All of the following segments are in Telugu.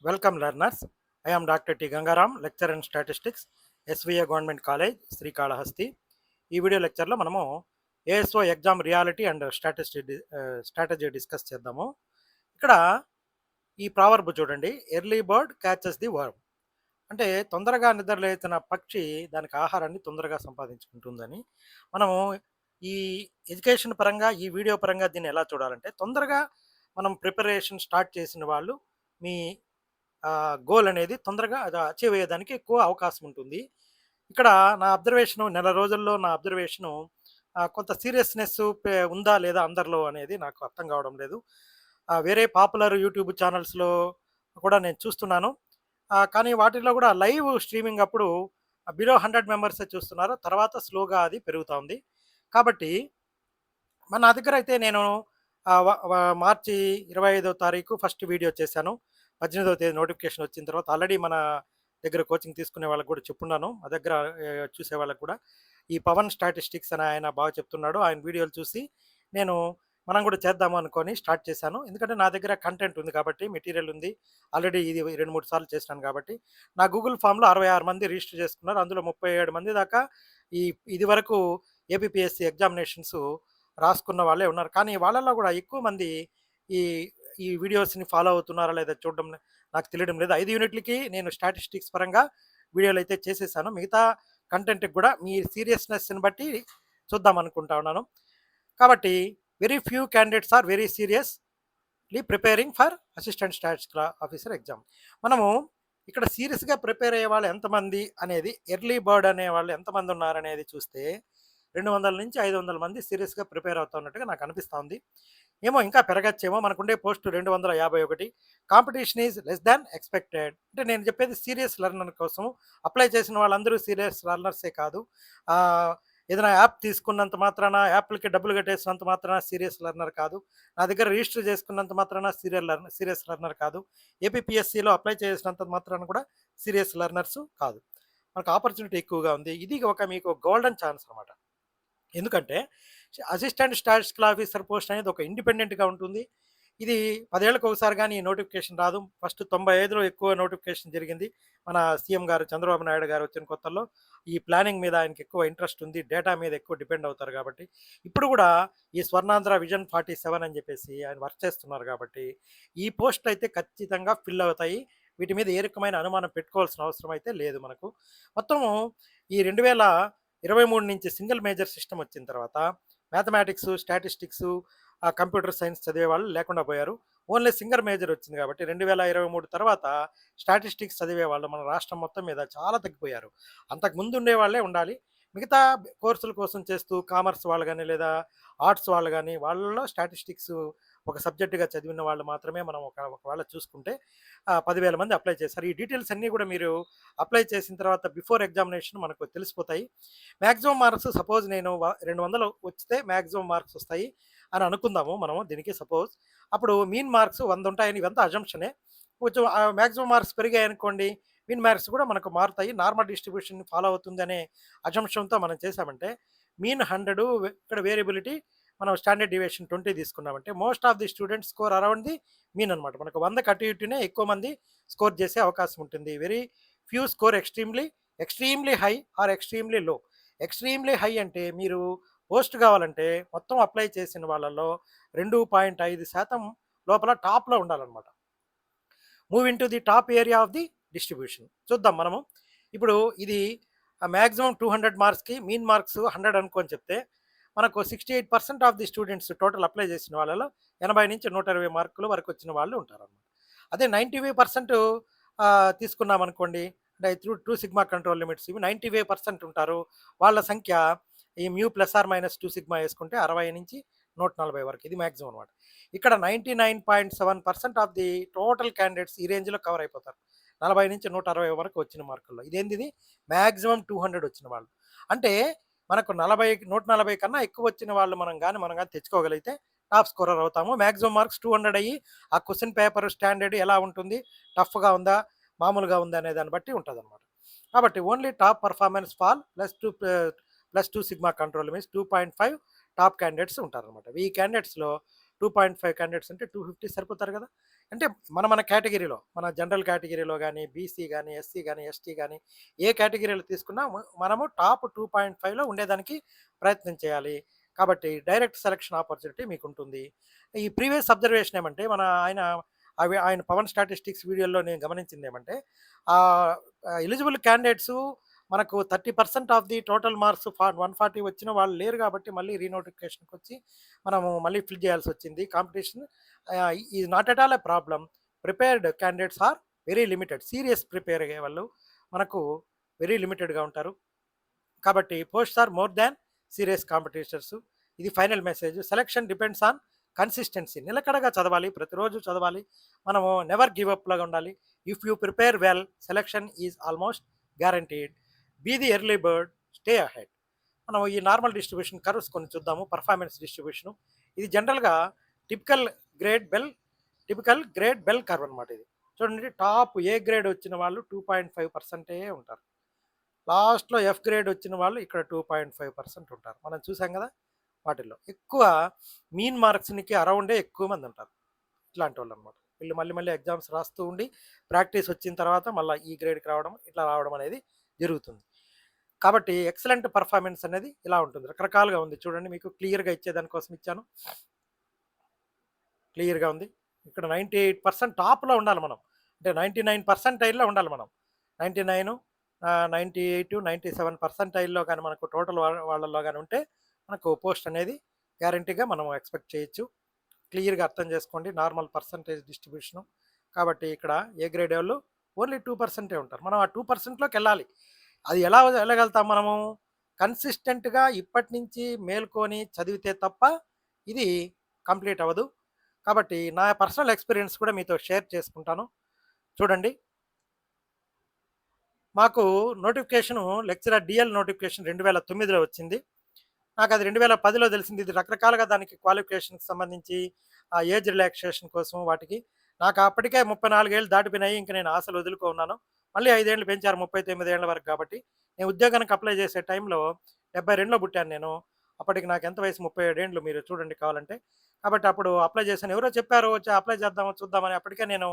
Welcome learners. I am Dr. T. Gangaram, lecturer in statistics, SVA Government College, Srikalahasti. ఈ వీడియో లెక్చర్లో మనము ASO exam reality and strategy discuss చేద్దాము. ఇక్కడ ఈ ప్రావర్బ్ చూడండి, early bird catches the worm. అంటే తొందరగా నిద్రలేచిన పక్షి దానికి ఆహారాన్ని తొందరగా సంపాదించుకుంటుందని. మనము ఈ ఎడ్యుకేషన్ పరంగా, ఈ వీడియో పరంగా దీన్ని ఎలా చూడాలంటే, తొందరగా మనం ప్రిపరేషన్ స్టార్ట్ చేసిన వాళ్ళు మీ గోల్ అనేది తొందరగా అది అచీవ్ అయ్యేదానికి ఎక్కువ అవకాశం ఉంటుంది. ఇక్కడ నా అబ్జర్వేషను, నెల రోజుల్లో నా అబ్జర్వేషను కొంత సీరియస్‌నెస్ ఉందా లేదా అందరిలో అనేది నాకు అర్థం కావడం లేదు. వేరే పాపులర్ యూట్యూబ్ ఛానల్స్‌లో కూడా నేను చూస్తున్నాను. కానీ వాటిల్లో కూడా లైవ్ స్ట్రీమింగ్ అప్పుడు బిలో 100 మెంబర్సే చూస్తున్నారు. తర్వాత స్లోగా అది పెరుగుతా ఉంది. కాబట్టి నా దగ్గర అయితే నేను ఆహ్, వ వ మార్చి 25వ తారీఖు ఫస్ట్ వీడియో చేశాను. 18వ తేదీ నోటిఫికేషన్ వచ్చిన తర్వాత ఆల్రెడీ మన దగ్గర కోచింగ్ తీసుకునే వాళ్ళకి కూడా చెప్పున్నాను. మా దగ్గర చూసే వాళ్ళకి కూడా. ఈ పవన్ స్టాటిస్టిక్స్ అని ఆయన బాగా చెప్తున్నాడు. ఆయన వీడియోలు చూసి నేను మనం కూడా చేద్దాము అనుకోని స్టార్ట్ చేశాను. ఎందుకంటే నా దగ్గర కంటెంట్ ఉంది కాబట్టి, మెటీరియల్ ఉంది. ఆల్రెడీ ఇది 2, 3 సార్లు చేసినాను కాబట్టి. నా గూగుల్ ఫామ్‌లో 66 మంది రిజిస్టర్ చేసుకున్నారు. అందులో 37 మంది దాకా ఈ ఇదివరకు ఏపీపీఎస్సీ ఎగ్జామినేషన్స్ రాసుకున్న వాళ్ళే ఉన్నారు. కానీ వాళ్ళలో కూడా ఎక్కువ మంది ఈ ఈ వీడియోస్‌ని ఫాలో అవుతున్నారా లేదా చూడడం నాకు తెలియడం లేదు. 5 యూనిట్లకి నేను స్టాటిస్టిక్స్ పరంగా వీడియోలైతే చేసేసాను. మిగతా కంటెంట్‌కి కూడా మీ సీరియస్‌నెస్‌ని బట్టి చూద్దాం అనుకుంటా ఉన్నాను. కాబట్టి very few candidates are very seriously preparing for assistant statistical officer exam. మనము ఇక్కడ సీరియస్‌గా ప్రిపేర్ అయ్యేవాళ్ళు ఎంతమంది అనేది, ఎర్లీ బర్డ్ అనేవాళ్ళు ఎంతమంది ఉన్నారనేది చూస్తే 200-500 మంది సీరియస్‌గా ప్రిపేర్ అవుతున్నట్టుగా నాకు అనిపిస్తా ఉంది. ఏమో ఇంకా పెరగచ్చేమో. మనకుండే post 251. Competition is less than expected. అంటే నేను చెప్పేది సీరియస్ లెర్నర్ కోసం. అప్లై చేసిన వాళ్ళందరూ సీరియస్ లెర్నర్సే కాదు. ఏదైనా యాప్ తీసుకున్నంత మాత్రాన, యాప్‌లకి డబ్బులు కట్టేసినంత మాత్రాన సీరియస్ లెర్నర్ కాదు. నా దగ్గర రిజిస్టర్ చేసుకున్నంత మాత్రాన సీరియస్ లెర్నర్ కాదు. ఏపీపీఎస్సీలో అప్లై చేసినంత మాత్రాన కూడా సీరియస్ లెర్నర్స్ కాదు. మనకు ఆపర్చునిటీ ఎక్కువగా ఉంది. ఇది మీకు గోల్డెన్ ఛాన్స్ అనమాట. ఎందుకంటే అసిస్టెంట్ స్టాటిస్టికల్ ఆఫీసర్ పోస్ట్ అనేది ఒక ఇండిపెండెంట్‌గా ఉంటుంది. ఇది 10 ఏళ్ళకి ఒకసారి గాని నోటిఫికేషన్ రాదు. ఫస్ట్ 95లో ఎక్కువ నోటిఫికేషన్ జరిగింది. మన సీఎం గారు చంద్రబాబు నాయుడు గారు వచ్చిన కొత్తల్లో ఈ ప్లానింగ్ మీద ఆయనకి ఎక్కువ ఇంట్రెస్ట్ ఉంది. డేటా మీద ఎక్కువ డిపెండ్ అవుతారు కాబట్టి. ఇప్పుడు కూడా ఈ స్వర్ణాంధ్ర విజన్ 47 అని చెప్పేసి ఆయన వర్క్ చేస్తున్నారు కాబట్టి, ఈ పోస్టులు అయితే ఖచ్చితంగా ఫిల్ అవుతాయి. వీటి మీద ఏ రకమైన అనుమానం పెట్టుకోవాల్సిన అవసరం అయితే లేదు మనకు. మొత్తము ఈ 2023 నుంచి సింగిల్ మేజర్ సిస్టమ్ వచ్చిన తర్వాత మ్యాథమెటిక్స్, స్టాటిస్టిక్స్, కంప్యూటర్ సైన్స్ చదివే వాళ్ళు లేకుండా పోయారు. ఓన్లీ సింగల్ మేజర్ వచ్చింది కాబట్టి 2023 తర్వాత స్టాటిస్టిక్స్ చదివే వాళ్ళు మన రాష్ట్రం మొత్తం మీద చాలా తగ్గిపోయారు. అంతకుముందు ఉండేవాళ్ళే ఉండాలి. మిగతా కోర్సుల కోసం చేస్తూ కామర్స్ వాళ్ళు గాని, లేదా ఆర్ట్స్ వాళ్ళు గాని, వాళ్ళలో స్టాటిస్టిక్స్ ఒక సబ్జెక్ట్‌గా చదివిన వాళ్ళు మాత్రమే మనం ఒకవేళ చూసుకుంటే 10,000 మంది అప్లై చేశారు. ఈ డీటెయిల్స్ అన్నీ కూడా మీరు అప్లై చేసిన తర్వాత బిఫోర్ ఎగ్జామినేషన్ మనకు తెలిసిపోతాయి. మాక్సిమం మార్క్స్ సపోజ్ నేను 200 వచ్చితే మాక్సిమం మార్క్స్ వస్తాయి అని అనుకుందాము మనము దీనికి సపోజ్. అప్పుడు మీన్ మార్క్స్ 100 ఉంటాయని, ఇవంతా అజంప్షనే. కొంచెం మాక్సిమం మార్క్స్ పెరిగాయనుకోండి, మీన్ మార్క్స్ కూడా మనకు మారుతాయి. నార్మల్ డిస్ట్రిబ్యూషన్ ఫాలో అవుతుందనే అజంప్షన్‌తో మనం చేసామంటే మీన్ 100, ఇక్కడ వేరియబిలిటీ మనం స్టాండర్డ్ డీవియేషన్ 20 తీసుకున్నామంటే most of the students score around the mean అనమాట. మనకు 100కి అటు ఇటునే ఎక్కువ మంది స్కోర్ చేసే అవకాశం ఉంటుంది. Very few score extremely high or extremely low. Extremely high అంటే మీరు పోస్ట్ కావాలంటే మొత్తం అప్లై చేసిన వాళ్ళలో 2.5% లోపల టాప్‌లో ఉండాలన్నమాట. Move into the top area of the distribution. చూద్దాం మనము. ఇప్పుడు ఇది మాక్సిమం 200 మార్క్స్‌కి మీన్ మార్క్స్ 100 అనుకోని చెప్తే, మనకు 68% of the students total apply చేసిన వాళ్ళలో 80-120 మార్కుల వరకు వచ్చిన వాళ్ళు ఉంటారన్నమాట. అదే 95% తీసుకున్నామనుకోండి, అంటే త్రూ సిగ్మా కంట్రోల్ లిమిట్స్ ఇవి 95% ఉంటారు. వాళ్ళ సంఖ్య ఈ mu plus or minus 2 sigma యేసుకుంటే 60-140 వరకు. ఇది మాక్సిమం అనమాట. ఇక్కడ 99.7% ఆఫ్ ది టోటల్ క్యాండిడేట్స్ ఈ రేంజ్‌లో కవర్ అయిపోతారు. 40-160 వరకు వచ్చిన మార్కుల్లో. ఇదేందిది మాక్సిమం 200 వచ్చిన వాళ్ళు. అంటే మనకు 140 కన్నా ఎక్కువ వచ్చిన వాళ్ళు మనం గాని తెచ్చుకోగలిగితే టాప్ స్కోరర్ అవుతాము. మాక్సిమం మార్క్స్ 200 అయ్యి ఆ క్వెషన్ పేపర్ స్టాండర్డ్ ఎలా ఉంటుంది? టఫ్‌గా ఉందా? మామూలుగా ఉందా? అనే దాన్ని బట్టి ఉంటదనమాట. కాబట్టి only top performance fall +2 sigma control means 2.5 top candidates ఉంటారనమాట. ఈ క్యాండిడేట్స్‌లో 2.5 క్యాండిడేట్స్ అంటే 250 సరిపోతారు కదా! అంటే మన కేటగిరీలో, మన జనరల్ కేటగిరీలో గాని, బీసీ గాని, ఎస్సీ గాని, ఎస్టీ గాని ఏ కేటగిరీలో తీసుకున్నా మనము టాప్ 2.5లో ఉండేదానికి ప్రయత్నం చేయాలి. కాబట్టి డైరెక్ట్ సెలక్షన్ ఆపర్చునిటీ మీకుంటుంది. ఈ ప్రీవియస్ అబ్జర్వేషన్ ఏమంటే ఆయన పవన్ స్టాటిస్టిక్స్ వీడియోలో నేను గమనించిందేమంటే ఆహ్, ఎలిజిబుల్ క్యాండిడేట్స్ మనకు 30% ఆఫ్ ది టోటల్ మార్క్స్ 140 వచ్చిన వాళ్ళు లేరు కాబట్టి మళ్ళీ రీనోటిఫికేషన్‌కొచ్చి మనము మళ్ళీ ఫిల్ చేయాల్సొచ్చింది. Competition is not at all a problem. Prepared candidates are very limited. Serious prepare అయ్యేవాళ్ళు మనకు వెరీ లిమిటెడ్‌గా ఉంటారు. కాబట్టి posts are more than serious competitors. ఇది final message. Selection depends on consistency. నిలకడగా చదవాలి, ప్రతిరోజు చదవాలి. మనము నెవర్ గివ్ అప్ లాగా ఉండాలి. If you prepare well selection is almost guaranteed. Be the early bird, stay ahead. మనం ఈ నార్మల్ డిస్ట్రిబ్యూషన్ కర్వ్స్ కొన్ని చూద్దాము. పర్ఫార్మెన్స్ డిస్ట్రిబ్యూషను ఇది జనరల్గా typical grade bell typical grade bell curve అనమాట. ఇది చూడండి, టాప్ ఏ గ్రేడ్ వచ్చిన వాళ్ళు 2.5% ఉంటారు. లాస్ట్‌లో ఎఫ్ గ్రేడ్ వచ్చిన వాళ్ళు ఇక్కడ 2.5% ఉంటారు. మనం చూసాం కదా! వాటిల్లో ఎక్కువ మీన్ మార్క్స్‌నికి అరౌండే ఎక్కువ మంది ఉంటారు. ఇట్లాంటి వాళ్ళనమాట. వీళ్ళు మళ్ళీ మళ్ళీ ఎగ్జామ్స్ రాస్తూ ఉండి ప్రాక్టీస్ వచ్చిన తర్వాత మళ్ళీ ఈ గ్రేడ్‌కి రావడం, ఇట్లా రావడం అనేది జరుగుతుంది. కాబట్టి ఎక్సలెంట్ పర్ఫార్మెన్స్ అనేది ఇలా ఉంటుంది. రకరకాలుగా ఉంది చూడండి, మీకు క్లియర్‌గా ఇచ్చేదాని కోసం ఇచ్చాను. క్లియర్‌గా ఉంది. ఇక్కడ 98% టాప్‌లో ఉండాలి మనం. అంటే 99 పర్సెంటైల్‌లో ఉండాలి మనం. 99 98, 97 పర్సెంటైల్‌లో గాని మనకు టోటల్ వాళ్ళలో గాని ఉంటే మనకు పోస్ట్ అనేది గ్యారంటీగా మనం ఎక్స్‌పెక్ట్ చేయొచ్చు. క్లియర్‌గా అర్థం చేసుకోండి. Normal percentage distribution. కాబట్టి ఇక్కడ ఏ గ్రేడ్ వాళ్ళు ఓన్లీ 2% ఉంటారు. మనం ఆ 2%లోకెళ్ళాలి. అది ఎలా వెళ్ళగలుగుతాం మనము? కన్సిస్టెంట్‌గా ఇప్పటి నుంచి మేల్కొని చదివితే తప్ప ఇది కంప్లీట్ అవ్వదు. కాబట్టి నా పర్సనల్ ఎక్స్‌పీరియన్స్ కూడా మీతో షేర్ చేసుకుంటాను. చూడండి, మాకు నోటిఫికేషను లెక్చరర్ డీఎల్ నోటిఫికేషన్ 2009లో వచ్చింది. నాకది 2010లో తెలిసింది. ఇది రకరకాలుగా దానికి క్వాలిఫికేషన్‌కి సంబంధించి ఏజ్ రిలాక్సేషన్ కోసం వాటికి. నాకు అప్పటికే 34 ఏళ్ళు దాటిపోయినాయి. ఇంక నేను ఆశలు వదులుకో ఉన్నాను. మళ్ళీ 5 ఏళ్ళు పెంచారు 39 ఏళ్ల వరకు కాబట్టి. నేను ఉద్యోగానికి అప్లై చేసే టైంలో 72లో పుట్టాను నేను. అప్పటికి నాకెంత వయసు 37 ఏండ్లు మీరు చూడండి కావాలంటే. కాబట్టి అప్పుడు అప్లై చేశాను. ఎవరో చెప్పారు వచ్చి అప్లై చేద్దాము, చూద్దామని. అప్పటికే నేను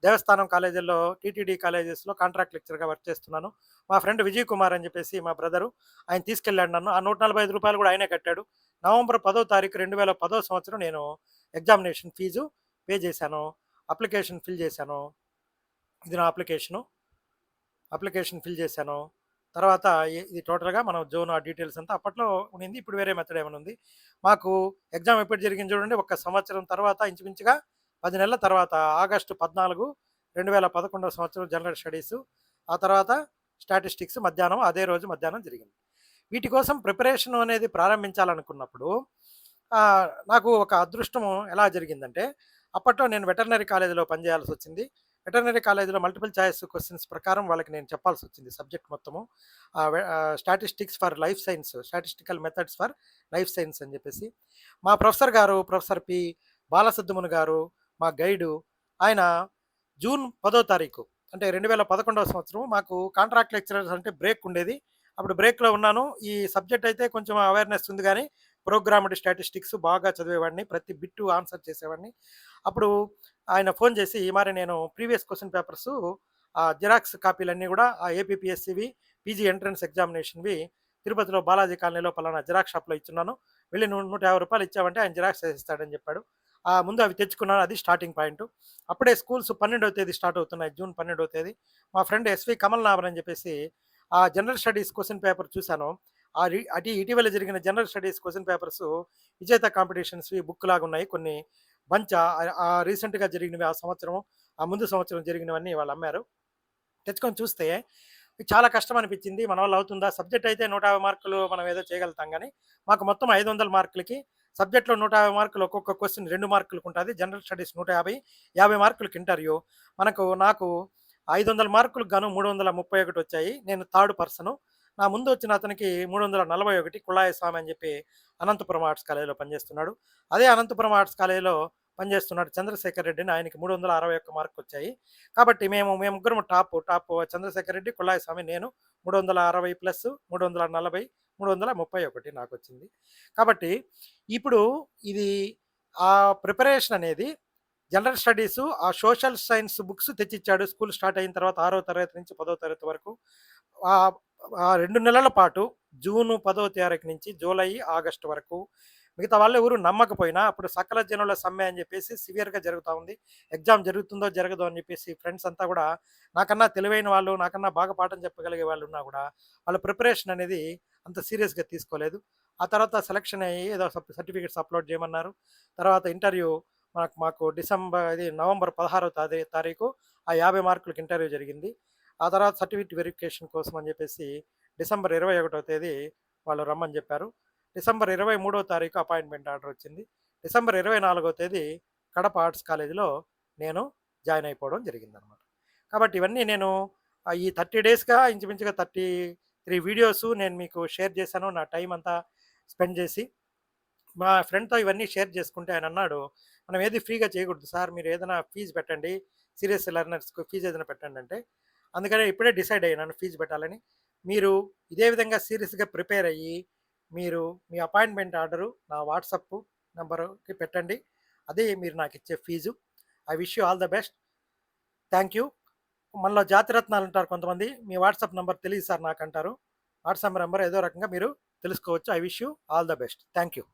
దేవస్థానం కాలేజీల్లో టీటీడీ కాలేజెస్‌లో కాంట్రాక్ట్ లెక్చరర్‌గా వర్క్ చేస్తున్నాను. మా ఫ్రెండ్ విజయ్ కుమార్ అని చెప్పేసి మా బ్రదరు, ఆయన తీసుకెళ్ళాడు నన్ను. ఆ రూ. 145 కూడా ఆయనే కట్టాడు. నవంబర్ 10వ తారీఖు 2010 సంవత్సరం నేను ఎగ్జామినేషన్ ఫీజు పే చేశాను. అప్లికేషన్ ఫిల్ చేశాను. ఇది నా అప్లికేషన్ ఫిల్ చేశాను. తర్వాత ఇది టోటల్‌గా మనం జోన్ ఆ డీటెయిల్స్ అంతా అప్పట్లో ఉండింది. ఇప్పుడు వేరే మెథడ్ ఏమైనా ఉంది. మాకు ఎగ్జామ్ ఎప్పుడు జరిగింది చూడండి. ఒక సంవత్సరం తర్వాత ఇంచుమించుగా 10 నెలల తర్వాత ఆగస్టు 14, 2011 సంవత్సరం జనరల్ స్టడీసు. ఆ తర్వాత స్టాటిస్టిక్స్ మధ్యాహ్నం అదే రోజు మధ్యాహ్నం జరిగింది. వీటి కోసం ప్రిపరేషన్ అనేది ప్రారంభించాలనుకున్నప్పుడు నాకు ఒక అదృష్టము ఎలా జరిగిందంటే, అప్పట్లో నేను వెటర్నరీ కాలేజీలో పనిచేయాల్సొచ్చింది. వెటర్నరీ కాలేజీలో మల్టిపుల్ చాయిస్ క్వెషన్స్ ప్రకారం వాళ్ళకి నేను చెప్పాల్సొచ్చింది సబ్జెక్ట్ మొత్తము. Statistics for life science, statistical methods for life science అని చెప్పేసి. మా ప్రొఫెసర్ గారు ప్రొఫెసర్ పి. బాలసుబ్రహ్మణ్యం గారు మా గైడు. ఆయన జూన్ 10వ తారీఖు అంటే 2011 సంవత్సరం మాకు కాంట్రాక్ట్ లెక్చరర్స్ అంటే బ్రేక్ ఉండేది. అప్పుడు బ్రేక్‌లో ఉన్నాను. ఈ సబ్జెక్ట్ అయితే కొంచెం అవేర్‌నెస్ ఉంది గానీ, ప్రోగ్రామ్డ్ స్టాటిస్టిక్స్ బాగా చదివేవాడిని. ప్రతి బిట్టు ఆన్సర్ చేసేవాడిని. అప్పుడు ఆయన ఫోన్ చేసి, మరి నేను ప్రీవియస్ క్వెషన్ పేపర్సు జిరాక్స్ కాపీలన్నీ గూడా ఏపీపీఎస్సీవి, పీజీ ఎంట్రన్స్ ఎగ్జామినేషన్‌వి తిరుపతిలో బాలాజీ కాలనీలో పలానా జిరాక్స్ షాప్‌లో ఇచ్చున్నాను. వెళ్లి రూ. 150 ఇచ్చావంటే ఆయన జిరాక్స్ చేసిస్తాడని చెప్పాడు. ముందు అవి తెచ్చుకున్నాను. అది స్టార్టింగ్ పాయింటు. అప్పుడే స్కూల్స్ 12వ తేదీ స్టార్ట్ అవుతున్నాయి. జూన్ 12వ తేదీ. మా ఫ్రెండ్ ఎస్‌వి కమల్‌నాథన్ అని చెప్పేసి ఆ జనరల్ స్టడీస్ క్వెషన్ పేపర్ చూశాను. ఇటీవల జరిగిన జనరల్ స్టడీస్ క్వెషన్ పేపర్స్ విజేత కాంపిటీషన్స్‌వి బుక్ లాగున్నాయి. కొన్ని రీసెంట్‌గా జరిగినవి ఆ సంవత్సరం, ఆ ముందు సంవత్సరం జరిగినవన్నీ వాళ్ళు అమ్మారు. తెచ్చుకొని చూస్తే చాలా కష్టం అనిపించింది. మన వల్ల అవుతుందా? సబ్జెక్ట్ అయితే 150 మార్కులు మనం ఏదో చేయగలుగుతాం గానీ, మాకు మొత్తం 500 మార్కులకి సబ్జెక్ట్‌లో 150 మార్కులు ఒక్కొక్క క్వెషన్ 2 మార్కులకుంటాది. జనరల్ స్టడీస్ 150, 50 మార్కులకి ఇంటర్వ్యూ. నాకు 500 మార్కులకు గాను 331 వచ్చాయి. నేను థర్డ్ పర్సను. నా ముందు వచ్చిన అతనికి 341 కుళ్ళాయ స్వామి అని చెప్పి అనంతపురం ఆర్ట్స్ కాలేజీలో పనిచేస్తున్నాడు. అదే అనంతపురం ఆర్ట్స్ కాలేజీలో పనిచేస్తున్నాడు చంద్రశేఖర్ రెడ్డి అని, ఆయనకి 361 మార్కులొచ్చాయి. కాబట్టి మేము ముగ్గురం టాప్ చంద్రశేఖర్ రెడ్డి, కుళ్ళాయ స్వామి, నేను 360 ప్లస్ 340, 331 నాకొచ్చింది. కాబట్టి ఇప్పుడు ఇది ఆ ప్రిపరేషన్ అనేది జనరల్ స్టడీసు, ఆ సోషల్ సైన్స్ బుక్స్ తెచ్చిచ్చాడు. స్కూల్ స్టార్ట్ అయిన తర్వాత 6వ తరగతి నుంచి 10వ తరగతి వరకు. ఆహ్, ఆ 2 నెలల పాటు జూను 10వ తారీఖు నుంచి జూలై, ఆగస్టు వరకు మిగతా వాళ్ళెవరు నమ్మకపోయినా అప్పుడు సకల జనుల సమ్మె అని చెప్పేసి సివియర్‌గా జరుగుతా ఉంది. ఎగ్జామ్ జరుగుతుందో జరగదో అని చెప్పేసి ఫ్రెండ్స్ అంతా గూడా నాకన్నా తెలివైన వాళ్ళు, నాకన్నా బాగా పాఠం చెప్పగలిగే వాళ్ళున్నా గూడా వాళ్ళ ప్రిపరేషన్ అనేది అంత సీరియస్‌గా తీసుకోలేదు. ఆ తర్వాత సెలక్షన్ అయ్యి ఏదో సర్టిఫికేట్స్ అప్‌లోడ్ చేయమన్నారు. తర్వాత ఇంటర్వ్యూ మాకు నవంబర్ 16వ తారీఖు ఆ 50 మార్కులకి ఇంటర్వ్యూ జరిగింది. ఆ తర్వాత సర్టిఫికేట్ వెరిఫికేషన్ కోసం అని చెప్పేసి డిసెంబర్ 21వ తేదీ వాళ్ళు రమ్మని చెప్పారు. డిసెంబర్ 23వ తారీఖు అపాయింట్మెంట్ ఆర్డర్ వచ్చింది. డిసెంబర్ 24వ తేదీ కడప ఆర్ట్స్ కాలేజ్‌లో నేను జాయిన్ అయిపోవడం జరిగిందనమాట. కాబట్టి ఇవన్నీ నేను ఈ 30 డేస్‌గా ఇంచుమించుగా 33 వీడియోసు నేను మీకు షేర్ చేశాను. నా టైం అంతా స్పెండ్ చేసి. మా ఫ్రెండ్‌తో ఇవన్నీ షేర్ చేసుకుంటే ఆయనన్నాడు, "మనం ఏది ఫ్రీగా చేయకూడదు సార్. మీరు ఏదైనా ఫీజ్ పెట్టండి. సీరియస్ లెర్నర్స్‌కి ఫీజ్ ఏదైనా పెట్టండి" అంటే, అందుకనే ఇప్పుడే డిసైడ్ అయ్యాను ఫీజ్ పెట్టాలని. మీరు ఇదే విధంగా సీరియస్‌గా ప్రిపేర్ అయ్యి, మీరు మీ అపాయింట్మెంట్ ఆర్డరు నా వాట్సాప్ నంబర్‌కి పెట్టండి. అదే మీరు నాకిచ్చే fees. I wish you all the best. Thank you. మనలో జాతిరత్నాలుంటారు కొంతమంది. మీ వాట్సాప్ నంబర్ తెలీదు సార్ నాకంటారు. వాట్సాప్ నంబర్ ఏదో రకంగా మీరు తెలుసుకోవచ్చు. I wish you all the best. Thank you.